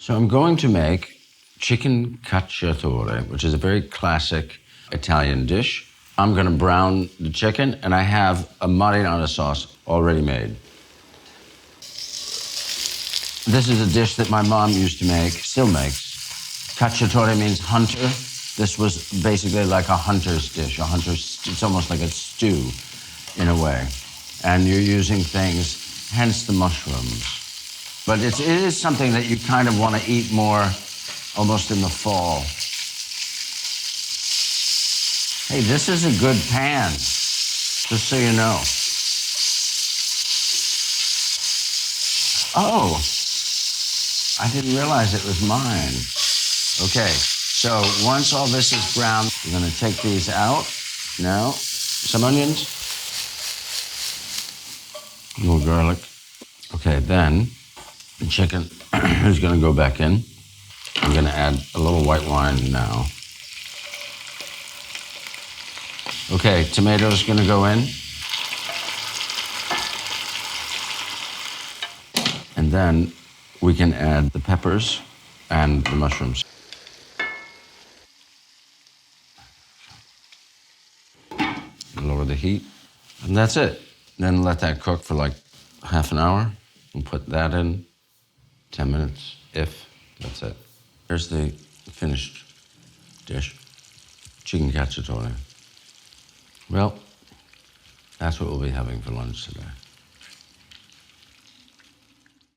So I'm going to make chicken cacciatore, which is a very classic Italian dish. I'm gonna brown the chicken, and I have a marinara sauce already made. This is a dish that my mom used to make, still makes. Cacciatore means hunter. This was basically like a hunter's dish, it's almost like a stew in a way. And you're using things, hence the mushrooms. But it is something that you kind of want to eat more almost in the fall. Hey, this is a good pan, just so you know. Oh, I didn't realize it was mine. Okay, so once all this is brown, we're gonna take these out. Now, some onions, a little garlic. Okay, then the chicken is gonna go back in. I'm gonna add a little white wine now. Okay, tomatoes gonna go in. And then we can add the peppers and the mushrooms. Lower the heat, and that's it. Then let that cook for like half an hour and put that in, 10 minutes, if, that's it. Here's the finished dish, chicken cacciatore. Well, that's what we'll be having for lunch today.